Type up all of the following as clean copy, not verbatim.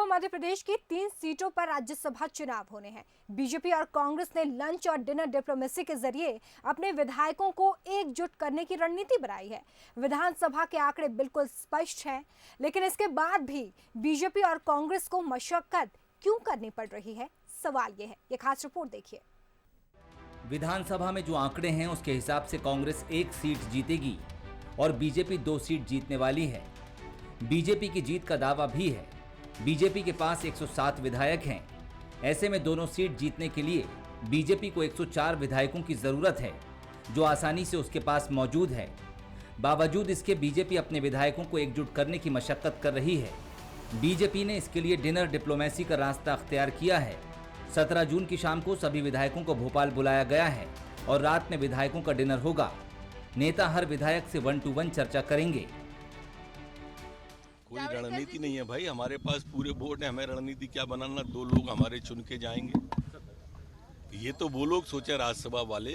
को मध्य प्रदेश की 3 सीटों पर राज्यसभा चुनाव होने हैं। बीजेपी और कांग्रेस ने लंच और डिनर डिप्लोमेसी के जरिए अपने विधायकों को एकजुट करने की रणनीति बनाई है। विधानसभा के आंकड़े बिल्कुल स्पष्ट हैं, लेकिन इसके बाद भी बीजेपी और कांग्रेस को मशक्कत क्यों करनी पड़ रही है, सवाल ये है। ये खास रिपोर्ट देखिए। विधानसभा में जो आंकड़े हैं उसके हिसाब से कांग्रेस 1 सीट जीतेगी और बीजेपी 2 सीट जीतने वाली है। बीजेपी की जीत का दावा भी है। बीजेपी के पास 107 विधायक हैं। ऐसे में दोनों सीट जीतने के लिए बीजेपी को 104 विधायकों की जरूरत है, जो आसानी से उसके पास मौजूद है। बावजूद इसके बीजेपी अपने विधायकों को एकजुट करने की मशक्कत कर रही है। बीजेपी ने इसके लिए डिनर डिप्लोमेसी का रास्ता अख्तियार किया है। 17 जून की शाम को सभी विधायकों को भोपाल बुलाया गया है और रात में विधायकों का डिनर होगा। नेता हर विधायक से 1 to 1 चर्चा करेंगे। कोई रणनीति नहीं है भाई, हमारे पास पूरे बोर्ड है, हमें रणनीति क्या बनाना, 2 लोग हमारे चुन के जाएंगे। ये तो वो लोग सोचे राज्यसभा वाले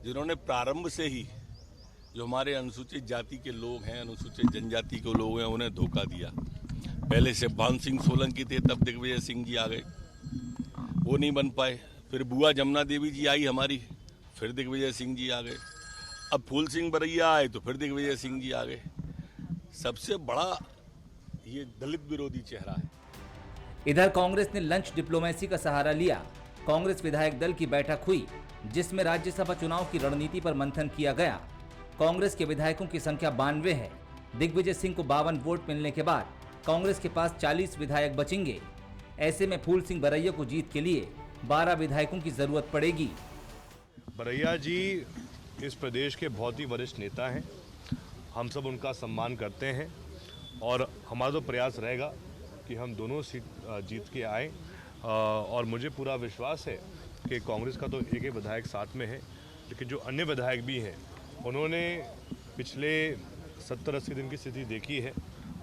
जिन्होंने प्रारंभ से ही जो हमारे अनुसूचित जाति के लोग हैं, अनुसूचित जनजाति के लोग हैं, उन्हें धोखा दिया। पहले शिवभान सिंह सोलंकी थे, तब दिग्विजय सिंह जी आ गए, वो नहीं बन पाए। फिर बुआ जमुना देवी जी आई हमारी, फिर दिग्विजय सिंह जी आ गए। अब फूल सिंह बरैया आए तो फिर दिग्विजय सिंह जी आ गए। सबसे बड़ा ये दलित विरोधी चेहरा है। इधर कांग्रेस ने लंच डिप्लोमेसी का सहारा लिया। कांग्रेस विधायक दल की बैठक हुई, जिसमें राज्यसभा चुनाव की रणनीति पर मंथन किया गया। कांग्रेस के विधायकों की संख्या 92 है। दिग्विजय सिंह को 52 वोट मिलने के बाद कांग्रेस के पास 40 विधायक बचेंगे। ऐसे में फूल सिंह बरैया को जीत के लिए 12 विधायकों की जरूरत पड़ेगी। बरैया जी इस प्रदेश के बहुत ही वरिष्ठ नेता हैं, हम सब उनका सम्मान करते हैं और हमारा तो प्रयास रहेगा कि हम दोनों सीट जीत के आए। और मुझे पूरा विश्वास है कि कांग्रेस का तो एक ही विधायक साथ में है, लेकिन जो अन्य विधायक भी हैं उन्होंने पिछले 70-80 दिन की स्थिति देखी है।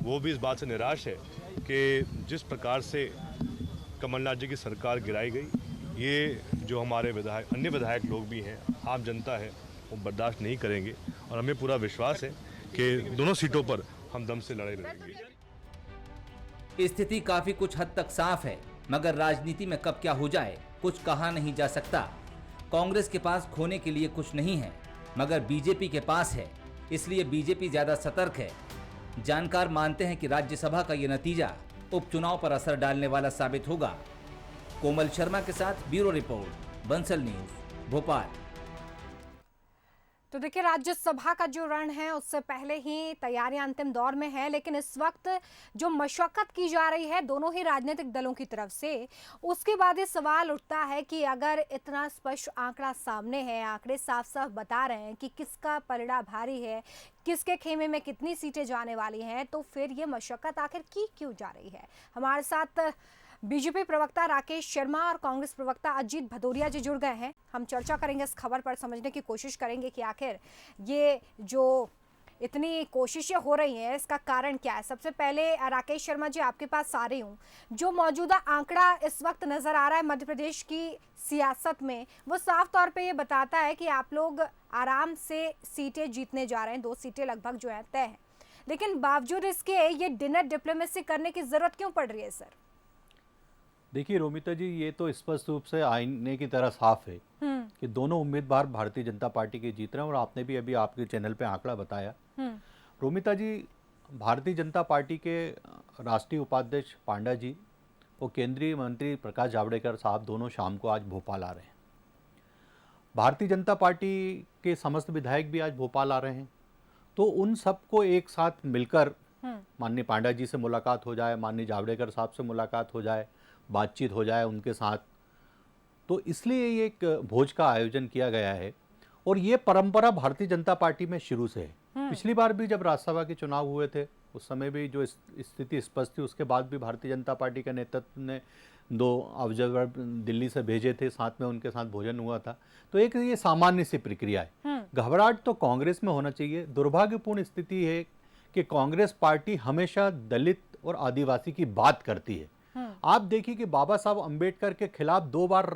वो भी इस बात से निराश है कि जिस प्रकार से कमलनाथ जी की सरकार गिराई गई, ये जो हमारे विधायक अन्य विधायक लोग भी हैं, आम जनता है, वो बर्दाश्त नहीं करेंगे। और हमें पूरा विश्वास है कि दोनों सीटों पर हम दम से लड़े रहेंगे। स्थिति काफी कुछ हद तक साफ है, मगर राजनीति में कब क्या हो जाए कुछ कहा नहीं जा सकता। कांग्रेस के पास खोने के लिए कुछ नहीं है, मगर बीजेपी के पास है, इसलिए बीजेपी ज्यादा सतर्क है। जानकार मानते हैं कि राज्यसभा का ये नतीजा उपचुनाव पर असर डालने वाला साबित होगा। कोमल शर्मा के साथ bureau report, Bansal news, Bhopal. तो देखिए, राज्यसभा का जो रण है उससे पहले ही तैयारियां अंतिम दौर में है, लेकिन इस वक्त जो मशक्कत की जा रही है दोनों ही राजनीतिक दलों की तरफ से, उसके बाद ये सवाल उठता है कि अगर इतना स्पष्ट आंकड़ा सामने है, आंकड़े साफ साफ बता रहे हैं कि किसका पलड़ा भारी है, किसके खेमे में कितनी सीटें जाने वाली हैं, तो फिर ये मशक्कत आखिर की क्यों जा रही है। हमारे साथ बीजेपी प्रवक्ता राकेश शर्मा और कांग्रेस प्रवक्ता अजीत भदौरिया जी जुड़ गए हैं। हम चर्चा करेंगे इस खबर पर, समझने की कोशिश करेंगे कि आखिर ये जो इतनी कोशिशें हो रही हैं इसका कारण क्या है। सबसे पहले राकेश शर्मा जी, आपके पास आ रही हूँ। जो मौजूदा आंकड़ा इस वक्त नजर आ रहा है मध्य प्रदेश की सियासत में, वो साफ तौर पे ये बताता है कि आप लोग आराम से सीटें जीतने जा रहे हैं। 2 सीटें लगभग जो है तय हैं, लेकिन बावजूद इसके ये डिनर डिप्लोमेसी करने की जरूरत क्यों पड़ रही है सर? देखिए रोमिता जी, ये तो स्पष्ट रूप से आईने की तरह साफ है कि दोनों उम्मीदवार भारतीय जनता पार्टी के जीत रहे हैं। और आपने भी अभी आपके चैनल पे आंकड़ा बताया। रोमिता जी, भारतीय जनता पार्टी के राष्ट्रीय उपाध्यक्ष पांडा जी और केंद्रीय मंत्री प्रकाश जावड़ेकर साहब दोनों शाम को आज भोपाल आ रहे हैं। भारतीय जनता पार्टी के समस्त विधायक भी आज भोपाल आ रहे हैं। तो उन सबको एक साथ मिलकर माननीय पांडा जी से मुलाकात हो जाए, माननीय जावड़ेकर साहब से मुलाकात हो जाए, बातचीत हो जाए उनके साथ, तो इसलिए ये एक भोज का आयोजन किया गया है। और ये परंपरा भारतीय जनता पार्टी में शुरू से है। पिछली बार भी जब राज्यसभा के चुनाव हुए थे उस समय भी जो स्थिति स्पष्ट थी, उसके बाद भी भारतीय जनता पार्टी के नेतृत्व ने 2 ऑब्जर्वर दिल्ली से भेजे थे, साथ में उनके साथ भोजन हुआ था। तो एक ये सामान्य सी प्रक्रिया है। घबराहट तो कांग्रेस में होना चाहिए। दुर्भाग्यपूर्ण स्थिति है कि कांग्रेस पार्टी हमेशा दलित और आदिवासी की बात करती है। आप देखिए कि बाबा साहब अंबेडकर के खिलाफ 2 बार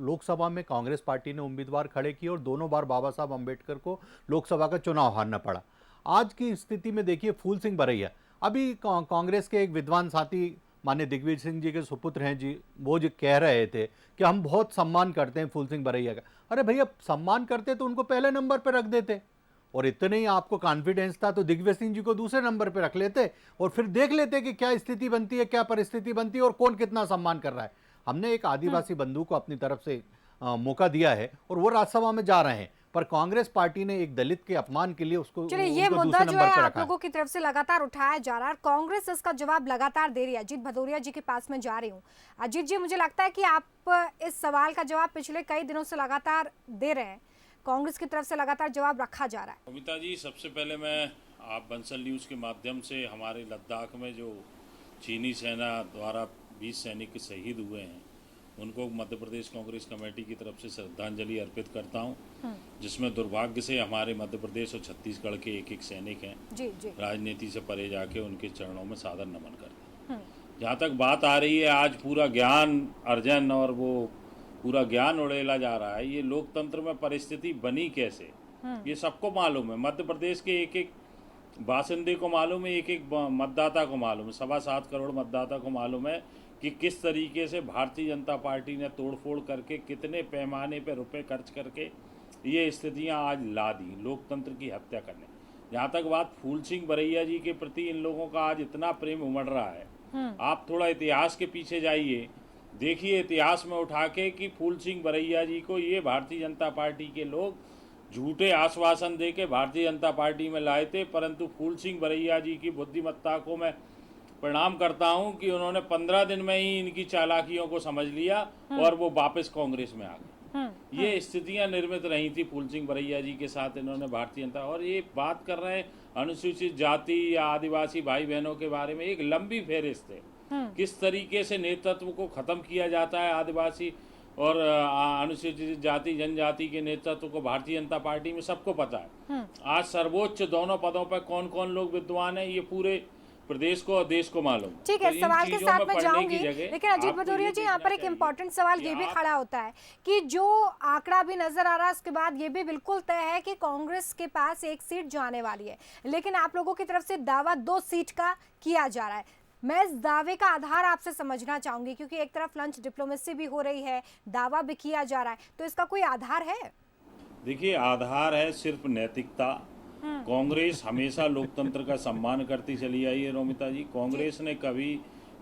लोकसभा में कांग्रेस पार्टी ने उम्मीदवार खड़े किए और दोनों बार बाबा साहब अंबेडकर को लोकसभा का चुनाव हारना पड़ा। आज की स्थिति में देखिए फूल सिंह बरैया, अभी कांग्रेस के एक विद्वान साथी माननीय दिग्विजय सिंह जी के सुपुत्र हैं जी, वो जो कह रहे थे कि हम बहुत सम्मान करते हैं फूल सिंह बरैया का। अरे भैया, सम्मान करते तो उनको पहले नंबर पर रख देते, और इतने ही आपको कॉन्फिडेंस था तो दिग्विजय सिंह जी को दूसरे नंबर पर रख लेते और फिर देख लेते कि क्या स्थिति बनती है, क्या परिस्थिति बनती है और कौन कितना सम्मान कर रहा है। हमने एक आदिवासी बंधु को अपनी तरफ से मौका दिया है और वो राज्यसभा में जा रहे हैं, पर कांग्रेस पार्टी ने एक दलित के अपमान के लिए उसको चलिए, ये उनको मुद्दा दूसरे जो नंबर है पर आप रखा है। लोगों की तरफ से लगातार उठाया जा रहा है और कांग्रेस इसका जवाब लगातार दे रही है। अजीत भदौरिया जी के पास मैं जा रही हूँ। अजीत जी, मुझे लगता है कि आप इस सवाल का जवाब पिछले कई दिनों से लगातार दे रहे हैं, कांग्रेस की तरफ से लगातार जवाब रखा जा रहा है। अमिता जी, सबसे पहले मैं आप बंसल न्यूज़ के माध्यम से हमारे लद्दाख में जो चीनी सेना द्वारा 20 सैनिक शहीद हुए हैं उनको मध्य प्रदेश कांग्रेस कमेटी की तरफ से श्रद्धांजलि अर्पित करता हूं, जिसमें दुर्भाग्य से हमारे मध्य प्रदेश और छत्तीसगढ़ के एक एक सैनिक हैं जी जी। राजनीति से परे जाके उनके चरणों में सादर नमन करते हैं। जहाँ तक बात आ रही है, आज पूरा ज्ञान अर्जन और वो पूरा ज्ञान उड़ेला जा रहा है। ये लोकतंत्र में परिस्थिति बनी कैसे, ये सबको मालूम है। मध्य प्रदेश के एक एक बासिंदे को मालूम है, एक एक मतदाता को मालूम है, 7.25 करोड़ मतदाता को मालूम है कि किस तरीके से भारतीय जनता पार्टी ने तोड़फोड़ करके कितने पैमाने पर रुपए खर्च करके ये स्थितियां आज ला दी लोकतंत्र की हत्या करने। जहाँ तक बात फूल सिंह बरैया जी के प्रति इन लोगों का आज इतना प्रेम उमड़ रहा है, आप थोड़ा इतिहास के पीछे जाइए, देखिए इतिहास में उठा के कि फूल सिंह बरैया जी को ये भारतीय जनता पार्टी के लोग झूठे आश्वासन दे के भारतीय जनता पार्टी में लाए थे, परंतु फूल सिंह बरैया जी की बुद्धिमत्ता को मैं प्रणाम करता हूं कि उन्होंने 15 दिन में ही इनकी चालाकियों को समझ लिया और वो वापस कांग्रेस में आ गए। ये स्थितियां निर्मित रही थी फूल सिंह बरैया जी के साथ इन्होंने भारतीय जनता। और ये बात कर रहे हैं अनुसूचित जाति या आदिवासी भाई बहनों के बारे में, एक लंबी फेहरिस्त है किस तरीके से नेतृत्व को खत्म किया जाता है आदिवासी और अनुसूचित जाति जनजाति के नेतृत्व को भारतीय जनता पार्टी में सबको पता है। आज सर्वोच्च दोनों पदों पर कौन कौन लोग विद्वान है ये पूरे प्रदेश को और देश को मालूम। ठीक है, तो सवाल के साथ मैं जाऊंगी, लेकिन अजीत आपको भदौरिया ये जी, यहाँ पर एक देखना इम्पोर्टेंट सवाल ये भी खड़ा होता है कि जो आंकड़ा भी नजर आ रहा है उसके बाद ये भी बिल्कुल तय है कि कांग्रेस के पास एक सीट जाने वाली है, लेकिन आप लोगों की तरफ से दावा 2 सीट का किया जा रहा है। मैं इस दावे का आधार आपसे समझना चाहूंगी, क्योंकि एक तरफ लंच डिप्लोमेसी भी हो रही है, दावा भी किया जा रहा है, तो इसका कोई आधार है? देखिए, आधार है सिर्फ नैतिकता। कांग्रेस हमेशा लोकतंत्र का सम्मान करती चली आई है रोमिता जी। कांग्रेस ने कभी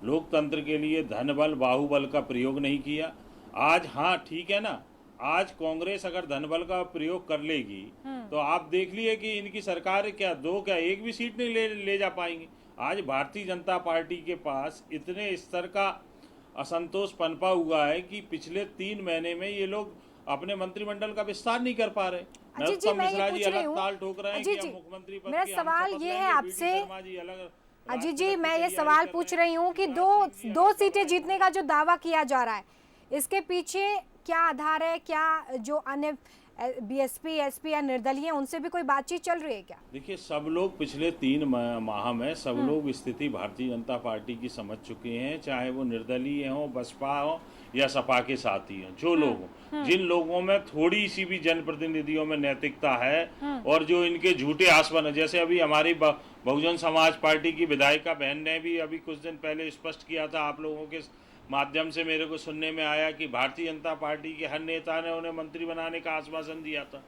लोकतंत्र के लिए धन बल बाहुबल का प्रयोग नहीं किया। आज हाँ ठीक है ना, आज कांग्रेस अगर धन बल का प्रयोग कर लेगी तो आप देख लिए कि इनकी सरकार क्या 2 क्या 1 भी सीट नहीं ले जा पाएंगे। आज भारतीय जनता पार्टी के पास इतने स्तर का असंतोष पनपा हुआ है कि पिछले 3 महीने में ये लोग अपने मंत्रिमंडल का विस्तार नहीं कर पा रहे। अजीत जी, मैं ये पूछ रही हूँ, अजीत जी, मेरा सवाल ये है आपसे, अजीत जी, मैं ये सवाल पूछ रही हूँ कि 2 सीटें जीतने का जो दावा किया जा रहा है, इसके पीछे क्या आधार है? क्या जो अन्य बीएसपी एसपी या निर्दलीय उनसे भी कोई बातचीत चल रही है क्या? देखिए, सब लोग पिछले 3 माह में सब लोग स्थिति भारतीय जनता पार्टी की समझ चुके हैं, चाहे वो निर्दलीय हो, बसपा हो या सपा के साथी हो। जो लोग हो, जिन लोगों में थोड़ी सी भी जनप्रतिनिधियों में नैतिकता है और जो इनके झूठे आश्वासन, जैसे अभी हमारी बहुजन समाज पार्टी की विधायिका बहन ने भी अभी कुछ दिन पहले स्पष्ट किया था, आप लोगों के माध्यम से मेरे को सुनने में आया कि भारतीय जनता पार्टी के हर नेता ने उन्हें मंत्री बनाने का आश्वासन दिया था।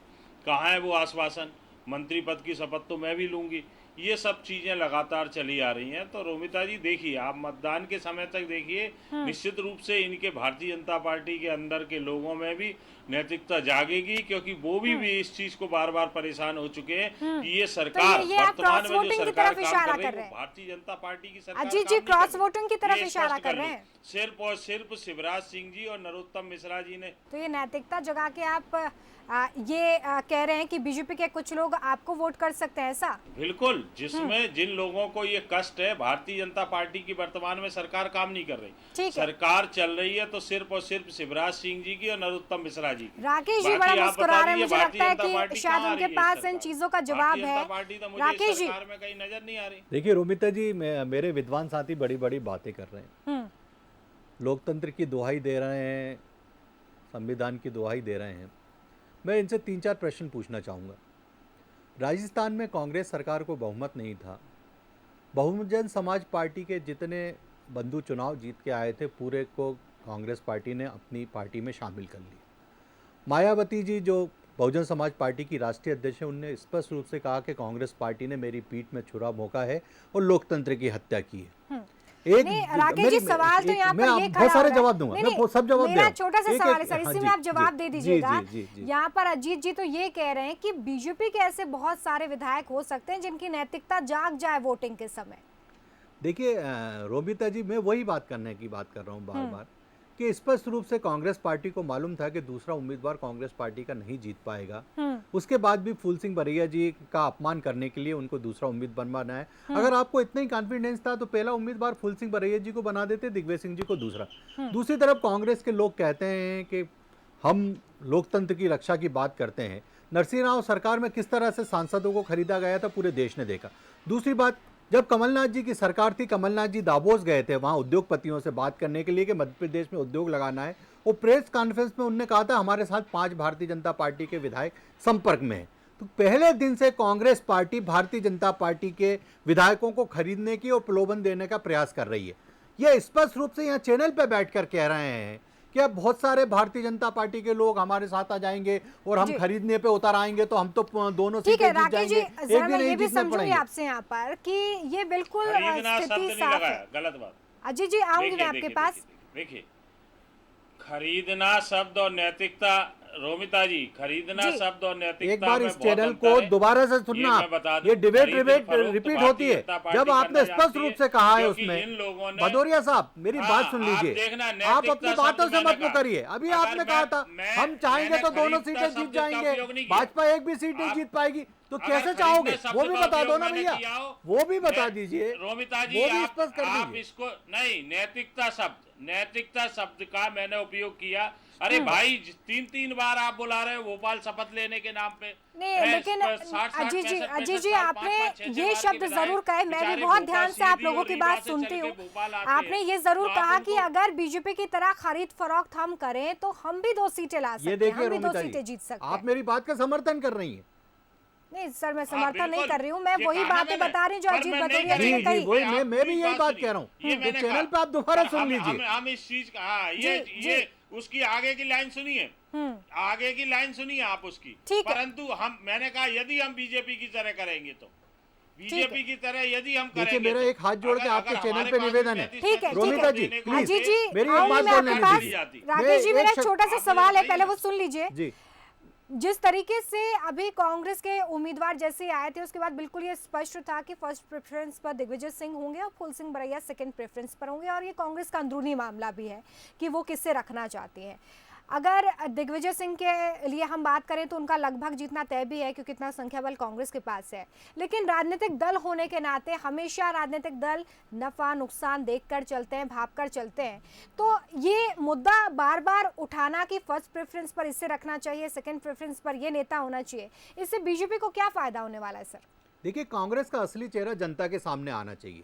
कहाँ है वो आश्वासन? मंत्री पद की शपथ तो मैं भी लूंगी। ये सब चीजें लगातार चली आ रही हैं। तो रोमिता जी देखिए, आप मतदान के समय तक देखिए, निश्चित रूप से इनके भारतीय जनता पार्टी के अंदर के लोगों में भी नैतिकता जागेगी, क्योंकि वो भी इस चीज को बार बार परेशान हो चुके हैं कि ये सरकार वर्तमान में जो सरकार काम कर रही है वो भारतीय जनता पार्टी की सरकार अजीत जी क्रॉस वोटिंग की तरफ इशारा कर रहे हैं। सिर्फ और सिर्फ शिवराज सिंह जी और नरोत्तम मिश्रा जी ने। तो ये नैतिकता जगा के आप ये कह रहे हैं कि बीजेपी के कुछ लोग आपको वोट कर सकते हैं, ऐसा? बिल्कुल, जिसमें जिन लोगों को ये कष्ट है, भारतीय जनता पार्टी की वर्तमान में सरकार काम नहीं कर रही, सरकार चल रही है तो सिर्फ और सिर्फ शिवराज सिंह जी की और नरोत्तम मिश्रा जी की। राकेश जी बड़ा मुस्कुरा रहे हैं, मुझे लगता है कि शायद उनके पास इन चीजों का जवाब है। राकेश जी, में कहीं नजर नहीं आ रही। देखिए रोमिता जी, मेरे विद्वान साथी बड़ी बड़ी बातें कर रहे हैं, लोकतंत्र की दुहाई दे रहे हैं, संविधान की दुहाई दे रहे हैं। मैं इनसे 3-4 प्रश्न पूछना चाहूँगा। राजस्थान में कांग्रेस सरकार को बहुमत नहीं था, बहुजन समाज पार्टी के जितने बंधु चुनाव जीत के आए थे पूरे को कांग्रेस पार्टी ने अपनी पार्टी में शामिल कर लिया। मायावती जी जो बहुजन समाज पार्टी की राष्ट्रीय अध्यक्ष है, उनने स्पष्ट रूप से कहा कि कांग्रेस पार्टी ने मेरी पीठ में छुरा भोंका है और लोकतंत्र की हत्या की है। एक नहीं राकेश जी, सवाल तो यहाँ पर ये खड़ा बहुत सारे हो रहा है। जवाब दूंगा, नहीं, मैं वो सब जवाब मेरा दूंगा। छोटा सा सवाल है सर, हाँ, इसी जी, में आप जी, जवाब दे जी, दीजिएगा। जी, जी। यहाँ पर अजीत जी तो ये कह रहे हैं कि बीजेपी के ऐसे बहुत सारे विधायक हो सकते हैं जिनकी नैतिकता जाग जाए वोटिंग के समय। देखिए रोमिता जी, मैं वही बात करने की बात कर रहा हूँ बार बार कि स्पष्ट रूप से कांग्रेस पार्टी को मालूम था कि दूसरा उम्मीदवार कांग्रेस पार्टी का नहीं जीत पाएगा। उसके बाद भी फूल सिंह बरैया जी का अपमान करने के लिए उनको दूसरा उम्मीदवार बनाना है। अगर आपको इतना ही कॉन्फिडेंस था तो पहला उम्मीदवार फूल सिंह बरैया जी को बना देते, दिग्विजय सिंह जी को दूसरा। दूसरी तरफ कांग्रेस के लोग कहते हैं कि हम लोकतंत्र की रक्षा की बात करते हैं। नरसिंह राव सरकार में किस तरह से सांसदों को खरीदा गया था पूरे देश ने देखा। दूसरी बात, जब कमलनाथ जी की सरकार थी, कमलनाथ जी दावोस गए थे वहाँ उद्योगपतियों से बात करने के लिए कि मध्य प्रदेश में उद्योग लगाना है। वो प्रेस कॉन्फ्रेंस में उन्होंने कहा था हमारे साथ 5 भारतीय जनता पार्टी के विधायक संपर्क में हैं। तो पहले दिन से कांग्रेस पार्टी भारतीय जनता पार्टी के विधायकों को खरीदने की और प्रलोभन देने का प्रयास कर रही है। ये स्पष्ट रूप से यहाँ चैनल पर बैठकर कह रहे हैं कि अब बहुत सारे भारतीय जनता पार्टी के लोग हमारे साथ आ जाएंगे और हम खरीदने पे उतर आएंगे तो हम तो दोनों सीटें जीत जाएंगे। एक भी नहीं जीतने पड़ेंगे। आपसे यहाँ पर कि ये बिल्कुल स्थिति साफ है। गलत बात। अजीत जी आऊंगी मैं आपके पास। देखिए, खरीदना शब्द और नैतिकता, रोमिता जी, खरीदना शब्द और नैतिकता एक बार में इस बहुत चैनल अंतर को है। दोबारा से सुनना, ये डिबेट रिपीट होती है। जब आपने स्पष्ट रूप से कहा है उसमें, भदौरिया साहब मेरी बात सुन लीजिए, आप अपनी बातों से मत मुकरिए। अभी आपने कहा था हम चाहेंगे तो दोनों सीटें जीत जाएंगे, भाजपा एक भी सीट नहीं जीत पाएगी, तो कैसे चाहोगे वो भी बता दो ना भैया, वो भी बता दीजिए। रोमिता जी, वो भी स्पष्ट कर आप दीजिए। इसको नहीं, नैतिकता शब्द का मैंने उपयोग किया। अरे भाई, 3 बार आप बुला रहे हो भोपाल शपथ लेने के नाम पे। नहीं लेकिन अजीत जी आपने ये शब्द जरूर कहे, मैं भी बहुत ध्यान से आप लोगों की बात सुनती हूँ। आपने ये जरूर कहा कि अगर बीजेपी की तरह खरीद फरोख्त हम करें तो हम भी 2 सीटें ला सकते हैं, हम भी 2 सीटें जीत सकते हैं। आप मेरी बात का समर्थन कर रही हैं। नहीं सर, मैं समर्थन नहीं कर रही हूँ, मैं वही बातें बता रही हूँ जो अजीत भदौरिया जी ने जी, कही। मैं भी यही बात कह रहा हूँ। ये चैनल पे आप दोबारा सुन लीजिए। हम इस चीज का ये उसकी आगे की लाइन सुनिए, आगे की लाइन सुनिए आप उसकी। परंतु मैंने कहा यदि हम बीजेपी की तरह करेंगे तो बीजेपी की तरह यदि हम करेंगे, मेरा एक हाथ जोड़ के आपके चैनल पे निवेदन है। ठीक है रोमिता जी, अजीत जी मेरी एक बात बोलने दीजिए। राकेश जी, मेरा एक छोटा सा सवाल है, पहले वो सुन लीजिए। जी, जिस तरीके से अभी कांग्रेस के उम्मीदवार जैसे आए थे उसके बाद बिल्कुल ये स्पष्ट था कि फर्स्ट प्रेफरेंस पर दिग्विजय सिंह होंगे और फूल सिंह बरैया सेकंड प्रेफरेंस पर होंगे, और ये कांग्रेस का अंदरूनी मामला भी है कि वो किससे रखना चाहती है। अगर दिग्विजय सिंह के लिए हम बात करें तो उनका लगभग जीतना तय भी है क्योंकि इतना संख्या बल कांग्रेस के पास है, लेकिन राजनीतिक दल होने के नाते हमेशा राजनीतिक दल नफा नुकसान देखकर चलते हैं, भापकर चलते हैं। तो ये मुद्दा बार बार उठाना कि फर्स्ट प्रेफरेंस पर इससे रखना चाहिए, सेकंड प्रेफरेंस पर ये नेता होना चाहिए, इससे बीजेपी को क्या फायदा होने वाला है सर? देखिए, कांग्रेस का असली चेहरा जनता के सामने आना चाहिए।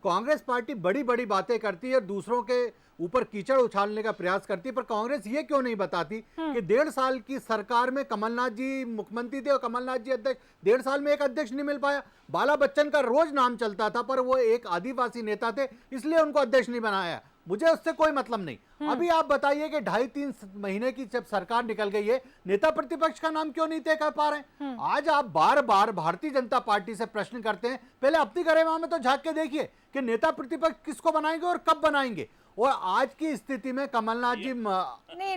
कांग्रेस पार्टी बड़ी बड़ी बातें करती है और दूसरों के ऊपर कीचड़ उछालने का प्रयास करती है, पर कांग्रेस ये क्यों नहीं बताती कि 1.5 साल की सरकार में कमलनाथ जी मुख्यमंत्री थे और कमलनाथ जी अध्यक्ष, 1.5 साल में एक अध्यक्ष नहीं मिल पाया। बाला बच्चन का रोज नाम चलता था पर वो एक आदिवासी नेता थे, इसलिए उनको अध्यक्ष नहीं बनाया। मुझे उससे कोई मतलब नहीं। अभी आप बताइए कि 2.5-3 महीने की जब सरकार निकल गई है, नेता प्रतिपक्ष का नाम क्यों नहीं तय कर पा रहे हैं? आज आप बार बार भारतीय जनता पार्टी से प्रश्न करते हैं, पहले अपनी गरिमा में तो झांक के देखिए कि नेता प्रतिपक्ष किसको बनाएंगे और कब बनाएंगे। और आज की स्थिति में कमलनाथ जी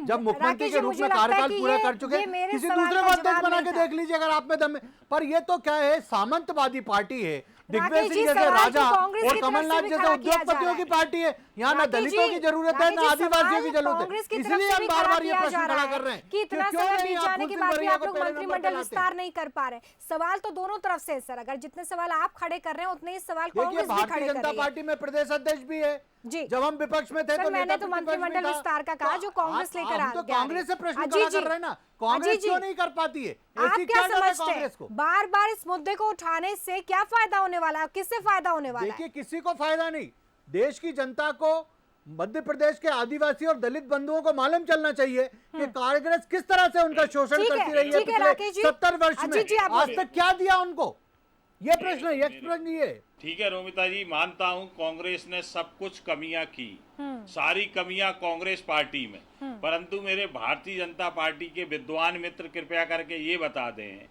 जब मुख्यमंत्री के रूप में कार्यकाल पूरा कर चुके, किसी दूसरे को अध्यक्ष बना के देख लीजिए अगर आप में दम है। पर ये तो क्या है, सामंतवादी पार्टी है, दिग्विजय सिंह जैसे राजा और कमलनाथ जैसे उद्योगपतियों की पार्टी है। यहाँ ना दलितों की जरूरत है ना आदिवासियों की जरूरत है, इसलिए हम बार बार ये प्रश्न खड़ा कर रहे हैं कि इतना समय बीत जाने के बाद भी आप लोग मंत्रिमंडल विस्तार नहीं कर पा रहे। सवाल तो दोनों तरफ से है सर, अगर जितने सवाल आप खड़े कर रहे हैं उतने ही सवाल कांग्रेस भी खड़े कर रही है। भारतीय जनता पार्टी में प्रदेश अध्यक्ष भी है जी, जब हम विपक्ष में थे तो मैंने तो मंत्रिमंडल विस्तार का कहा जो कांग्रेस लेकर आ तो कांग्रेस से प्रश्न खड़ा कर रहे हैं ना, कांग्रेस क्यों नहीं कर पाती है? आप क्या समझते हैं कांग्रेस को बार बार इस मुद्दे को उठाने से क्या फायदा होने वाला है, किससे फायदा होने वाला है? देखिए, किसी को फायदा नहीं, देश की जनता को, मध्य प्रदेश के आदिवासी और दलित बंधुओं को मालूम चलना चाहिए कि कांग्रेस किस तरह से उनका शोषण करती रही है पिछले 70 वर्ष में। आज तक क्या दिया उनको? ये प्रश्न है, यक्ष प्रश्न ये है। ठीक है रोमिता जी, मानता हूं कांग्रेस ने सब कुछ कमियां की, सारी कमियां कांग्रेस पार्टी में, परंतु मेरे भारतीय जनता पार्टी के विद्वान मित्र कृपया करके ये बता दें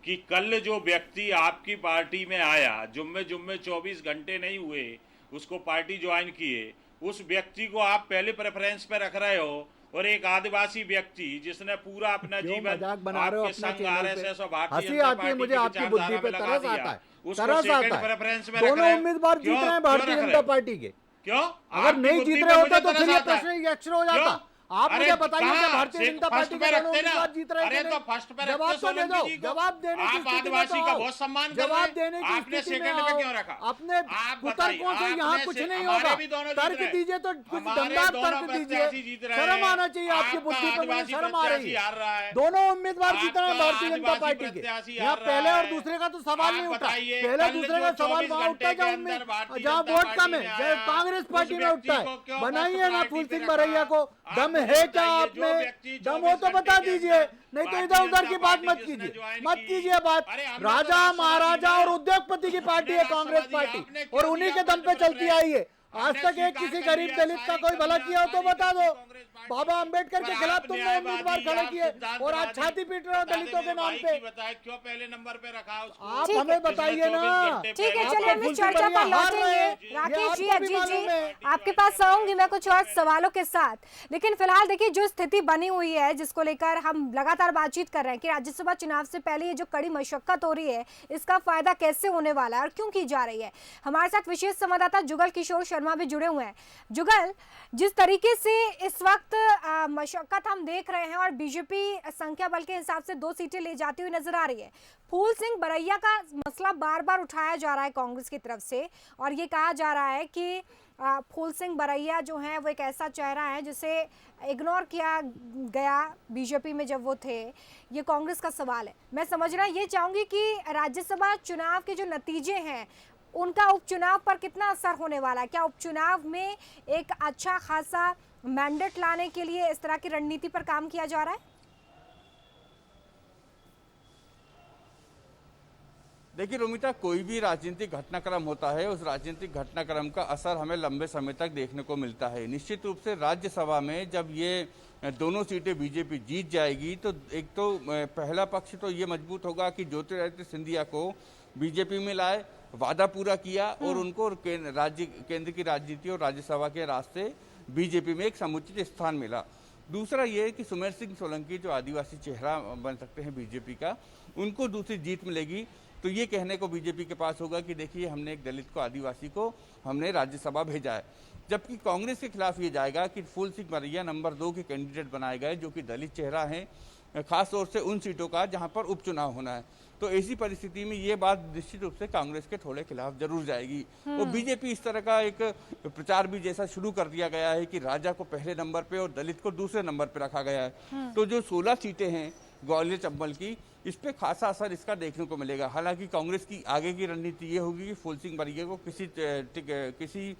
कि कल जो व्यक्ति आपकी पार्टी में आया, जुम्मे 24 घंटे नहीं हुए उसको पार्टी ज्वाइन किए, उस व्यक्ति को आप पहले प्रेफरेंस पे रख रहे हो, और एक आदिवासी व्यक्ति जिसने पूरा अपना जीवन मजाक बना रहे हो आपके अपना संघ चैनल आरएसएस और पे? भारतीय हंसी जनता आती है पार्टी मुझे की आपकी बुद्धि विचारधारा पे, में लगा तरस दिया, आता है, उसको तरस सेकंड आता है। प्रेफरेंस में रख दोनों रहे हैं। उम्मीदवार जीत क्यों? रहे हैं क्यों भारतीय रख जनता रहे हैं? पार्टी के। क्यों? अगर आपकी नहीं बुद्धि जीत पे रहे होते मुझे तो फिर तरस ये आता है। प्रश्न यक्ष हो जाता। क्यों? आप अरे मुझे बताइए कि कहाँ? भारतीय जनता फर्स्ट पार्टी पे के दोनों रखते ना। उम्मीदवार जीत रहे अरे हैं कि तो नहीं? फर्स्ट पे जवाब रखते तो दे दो, सोलंकी जी को। जवाब देने की आप स्थिति में आदिवासी तो का आओ। बहुत सम्मान कर रहे जवाब हैं। देने की आपने स्थिति में सेकंड पे आओ। क्यों रखा? अपने आप कुतर्कों से बताइए, यहाँ आपने कुछ से- नहीं हमारे होगा। भी दोनों जीत तर्क रहे हैं। दीजिए तो कुछ हमारे दमदार दोनों तर्क प्रत्याशी जीत दीजिए। रहे शर्म हैं। आना चाहिए आपकी आपका बुद्धि पे, मुझे आदिवासी शर्म आ रही प्रत्याशी हार रहा है। है। दोनों उम्मीदवार जीत रहे हैं आपका भारतीय जनता आदिवासी पार्टी के। प्रत्याशी यहाँ हार रहा पहले और है। दूसरे का तो सवाल आप नहीं उठा। बताइए, पहले कल दूसरे जो का सवाल 24 वहाँ उठता घंटे के जहाँ अंदर भारतीय जहाँ जनता वोट कम पार्टी है, में जहाँ आया, कांग्रेस उस पार्टी में व्यक्ति उठता को है। क्यों बनाइए फर्स्ट ना प्रायोरिटी फूल पे सिंह रखा? बरैया को। आप दम मुझे है क्या बताइए, आप जो में? व्यक्ति दम हो 24 तो बता घंटे के दीजिए, अंदर नहीं तो भारतीय इधर उधर की जनता बात पार्टी मत जिसने कीजिए, ज्वाइन मत की। कीजिए बात। अरे हमने तो राजा राष्ट्रवादी महाराजा ना। और उद्योगपति की पार्टी है हमने कांग्रेस राष्ट्रवादी, पार्टी, आपने क्यों और उन्हीं दिया के दम पे अपने चलती आई है। आज हमने तक एक स्वीकार किसी कर गरीब लिया, दलित का सारी कोई भला कमियां, किया हो तो सारी बता दो। कांग्रेस पार्टी बाबा की। अंबेडकर के पर खिलाफ आप तुमने न्यायवादी, उम्मीदवार खड़े आप किए सिद्धांतवादी, और आज छाती पीट रहे हो बता दलितों के देंगे नाम भाई पे। की बताए क्यों पहले नंबर पे रखा उसको? आप ठीक है। हमें बताइए ना। ठीक है, आप चलिए हम फूल इस सिंह चर्चा बरैया पर हार रहे हैं। लौटेंगे। राकेश जी, ये आपको भी अजीत जी, मालूम है। आपके पास आऊंगी मैं कुछ और सवालों के साथ, लेकिन फिलहाल देखिए जो स्थिति बनी हुई है जिसको लेकर हम लगातार बातचीत कर रहे हैं कि राज्यसभा चुनाव से पहले ये जो कड़ी मशक्कत हो रही है इसका फायदा कैसे होने वाला है और क्यों की जा रही है। हमारे साथ विशेष संवाददाता जुगल किशोर शर्मा भी जुड़े हुए हैं। जुगल, जिस तरीके से इस वक्त मशक्कत हम देख रहे हैं और बीजेपी संख्या बल के हिसाब से 2 सीटें ले जाती हुई नजर आ रही है, फूल सिंह बरैया का मसला बार बार उठाया जा रहा है कांग्रेस की तरफ से, और ये कहा जा रहा है कि फूल सिंह बरैया जो हैं वो एक ऐसा चेहरा है जिसे इग्नोर किया गया बीजेपी में जब वो थे। ये कांग्रेस का सवाल है। मैं समझना ये चाहूँगी कि राज्यसभा चुनाव के जो नतीजे हैं उनका उपचुनाव पर कितना असर होने वाला है। क्या उपचुनाव में एक अच्छा खासा मैंडेट लाने के लिए इस तरह की रणनीति पर काम किया जा रहा है? देखिए रोमिता, कोई भी राजनीतिक घटनाक्रम होता है, उस राजनीतिक घटनाक्रम का असर हमें लंबे समय तक देखने को मिलता है। निश्चित रूप से राज्यसभा में जब ये दोनों सीटें बीजेपी जीत जाएगी तो एक तो पहला पक्ष तो ये मजबूत होगा कि ज्योतिरादित्य सिंधिया को बीजेपी में लाए, वादा पूरा किया और उनको केंद्र की राजनीति और राज्यसभा के रास्ते बीजेपी में एक समुचित स्थान मिला। दूसरा ये कि सुमेर सिंह सोलंकी जो आदिवासी चेहरा बन सकते हैं बीजेपी का, उनको दूसरी जीत मिलेगी तो ये कहने को बीजेपी के पास होगा कि देखिए हमने एक दलित को, आदिवासी को हमने राज्यसभा भेजा है। जबकि कांग्रेस के खिलाफ ये जाएगा कि फूल सिंह बरैया नंबर 2 के कैंडिडेट बनाए गए जो कि दलित चेहरा हैं, खास तौर से उन सीटों का जहां पर उपचुनाव होना है। तो ऐसी परिस्थिति में ये बात निश्चित रूप से कांग्रेस के थोड़े खिलाफ जरूर जाएगी। तो बीजेपी इस तरह का एक प्रचार भी जैसा शुरू कर दिया गया है कि राजा को पहले नंबर पे और दलित को दूसरे नंबर पे रखा गया है। तो जो 16 सीटें हैं ग्वालियर चंबल की, इस पे खासा असर इसका देखने को मिलेगा। हालांकि कांग्रेस की आगे की रणनीति ये होगी कि फूल सिंह बरैया को किसी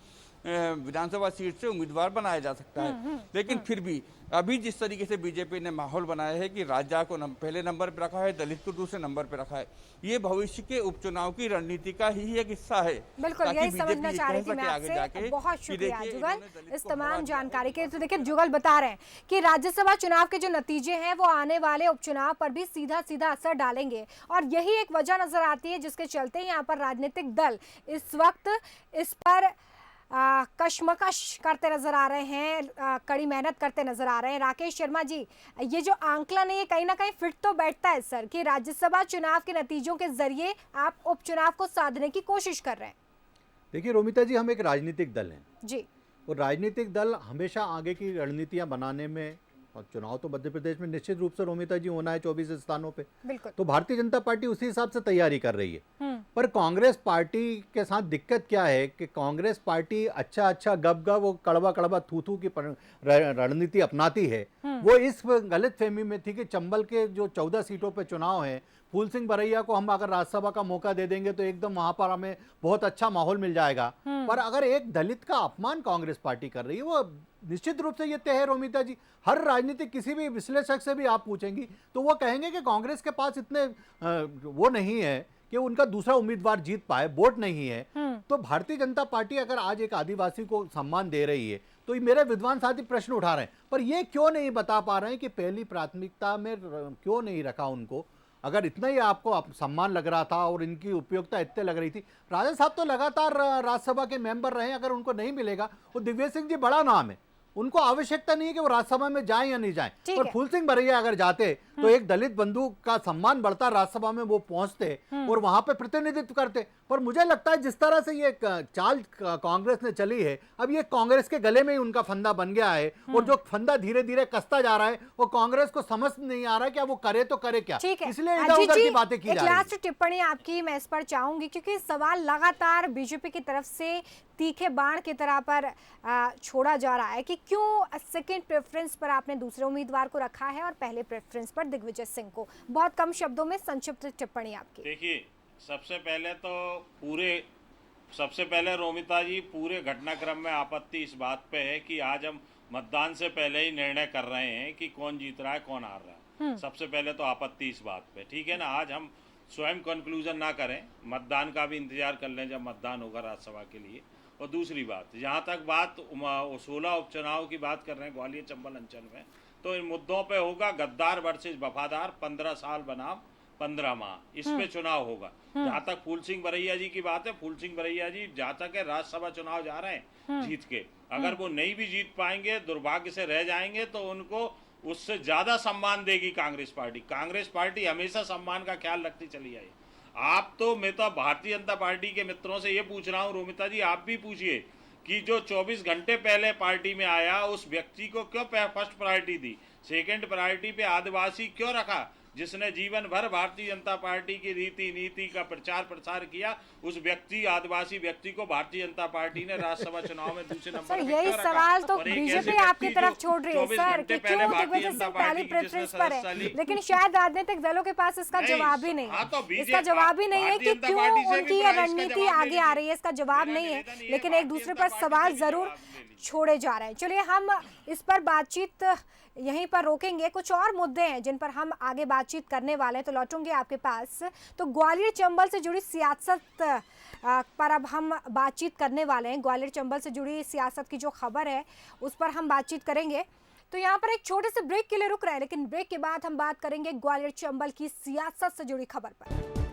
विधानसभा सीट से उम्मीदवार बनाया जा सकता है, लेकिन फिर भी अभी जिस तरीके से बीजेपी ने माहौल बनाया है कि राजा को पहले नंबर पर रखा है, दलित को दूसरे नंबर पर रखा है, ये भविष्य के उपचुनाव की रणनीति का ही एक हिस्सा है। बिल्कुल, ताकि यही बीजेपी समझना ये चाह कह रही थी सके मैं आगे आपसे। जाके बहुत कि शुक्रिया देखिए जुगल इन्होंने दलित इस को हरा तमाम दिया। जानकारी के लिए। तो देखिए जुगल बता रहे हैं कि राज्यसभा चुनाव के जो नतीजे हैं वो आने वाले उपचुनाव पर भी सीधा सीधा असर डालेंगे, और यही एक वजह नजर आती है जिसके चलते यहाँ पर राजनीतिक दल इस वक्त इस पर कशमकश करते नजर आ रहे हैं, कड़ी मेहनत करते नजर आ रहे हैं। राकेश शर्मा जी, ये जो आंकलन है ये कहीं ना कहीं फिट तो बैठता है सर कि राज्यसभा चुनाव के नतीजों के जरिए आप उपचुनाव को साधने की कोशिश कर रहे हैं। देखिए रोमिता जी, हम एक राजनीतिक दल हैं जी, और राजनीतिक दल हमेशा आगे की रणनीतियां बनाने में, और चुनाव तो मध्य प्रदेश में निश्चित रूप से रोमिता जी होना है 24 स्थानों पे, बिल्कुल। तो भारतीय जनता पार्टी उसी हिसाब से तैयारी कर रही है। पर कांग्रेस पार्टी के साथ दिक्कत क्या है कि कांग्रेस पार्टी अच्छा गब गब वो कड़वा कड़वा थू थू की रणनीति अपनाती है। वो इस गलत फहमी में थी कि चंबल के जो 14 सीटों पे चुनाव है, फूल सिंह बरैया को हम अगर राज्यसभा का मौका दे देंगे तो एकदम वहां पर हमें बहुत अच्छा माहौल मिल जाएगा। पर अगर एक दलित का अपमान कांग्रेस पार्टी कर रही है, वो निश्चित रूप से ये तय है रोमिता जी, हर राजनीतिक किसी भी विश्लेषक से भी आप पूछेंगी तो वो कहेंगे कि कांग्रेस के पास इतने वो नहीं है कि उनका दूसरा उम्मीदवार जीत पाए, वोट नहीं है। तो भारतीय जनता पार्टी अगर आज एक आदिवासी को सम्मान दे रही है तो ये मेरे विद्वान साथी प्रश्न उठा रहे हैं, पर ये क्यों नहीं बता पा रहे हैं कि पहली प्राथमिकता में क्यों नहीं रखा उनको? अगर इतना ही आपको सम्मान लग रहा था और इनकी उपयोगिता इतने लग रही थी, राजा साहब तो लगातार राज्यसभा के मेंबर रहे, अगर उनको नहीं मिलेगा, वो दिग्विजय सिंह जी बड़ा नाम है, उनको आवश्यकता नहीं है कि वो राज्यसभा में जाएं या नहीं जाएं। और फूल सिंह बरैया अगर जाते तो एक दलित बंधु का सम्मान बढ़ता, राज्यसभा में वो पहुंचते और वहां पे प्रतिनिधित्व करते। पर मुझे लगता है जिस तरह से ये चाल कांग्रेस ने चली है, अब ये कांग्रेस के गले में ही उनका फंदा बन गया है, और जो फंदा धीरे धीरे कसता जा रहा है वो कांग्रेस को समझ नहीं आ रहा है कि वो करे तो करे क्या। इसलिए इधर उधर की बातें की जा रही है। लास्ट टिप्पणी आपकी मैं इस पर चाहूंगी, क्योंकि सवाल लगातार बीजेपी की तरफ से तीखे बाण की तरह पर छोड़ा जा रहा है कि क्यों सेकंड प्रेफरेंस पर आपने दूसरे उम्मीदवार को रखा है और पहले प्रेफरेंस पर दिग्विजय सिंह को। बहुत कम शब्दों में संक्षिप्त टिप्पणी आपकी। देखिए, सबसे पहले रोमिता जी, पूरे घटनाक्रम में आपत्ति इस बात पे है कि आज हम मतदान से पहले ही निर्णय कर रहे हैं कि कौन जीत रहा है कौन हार रहा है। सबसे पहले तो आपत्ति इस बात पे, ठीक है ना। आज हम स्वयं कंक्लूजन ना करें, मतदान का भी इंतजार कर लें जब मतदान होगा राज्यसभा के लिए। और दूसरी बात, जहाँ तक बात 16 उपचुनाव की बात कर रहे हैं ग्वालियर चंबल अंचल में, तो इन मुद्दों पे होगा गद्दार वर्सेस वफादार, 15 साल बनाम 15 माह, इस पे चुनाव होगा। जहाँ तक फूल सिंह बरैया जी की बात है, फूल सिंह बरैया जी जहाँ तक है राज्यसभा चुनाव जा रहे हैं जीत के, अगर वो नहीं भी जीत पाएंगे, दुर्भाग्य से रह जाएंगे, तो उनको उससे ज्यादा सम्मान देगी कांग्रेस पार्टी। कांग्रेस पार्टी हमेशा सम्मान का ख्याल रखती चली आई। मैं तो भारतीय जनता पार्टी के मित्रों से ये पूछ रहा हूँ, रोमिता जी आप भी पूछिए कि जो 24 घंटे पहले पार्टी में आया उस व्यक्ति को क्यों फर्स्ट प्रायोरिटी दी, सेकंड प्रायोरिटी पे आदिवासी क्यों रखा, जिसने जीवन भर भारतीय जनता पार्टी की रीति नीति का प्रचार प्रसार किया, उस व्यक्ति आदिवासी व्यक्ति को भारतीय जनता पार्टी ने राज्यसभा चुनाव में दूसरे नंबर पर यही सवाल तो बीजेपी आपकी तरफ छोड़ रही है सर कि क्यों दिग्विजय सिंह पहली प्रेफरेंस पर है, लेकिन शायद राजनीतिक दलों के पास इसका जवाब ही नहीं है। इसका जवाब ही नहीं है कि क्यों उनकी ये रणनीति आगे आ रही है, इसका जवाब नहीं है, लेकिन एक दूसरे पर सवाल जरूर छोड़े जा रहे हैं। चलिए हम इस पर बातचीत यहीं पर रोकेंगे, कुछ और मुद्दे हैं जिन पर हम आगे बातचीत करने वाले हैं, तो लौटूंगे आपके पास। तो ग्वालियर चंबल से जुड़ी सियासत पर अब हम बातचीत करने वाले हैं। ग्वालियर चंबल से जुड़ी सियासत की जो खबर है उस पर हम बातचीत करेंगे। तो यहाँ पर एक छोटे से ब्रेक के लिए रुक रहे हैं, लेकिन ब्रेक के बाद हम बात करेंगे ग्वालियर चंबल की सियासत से जुड़ी खबर पर।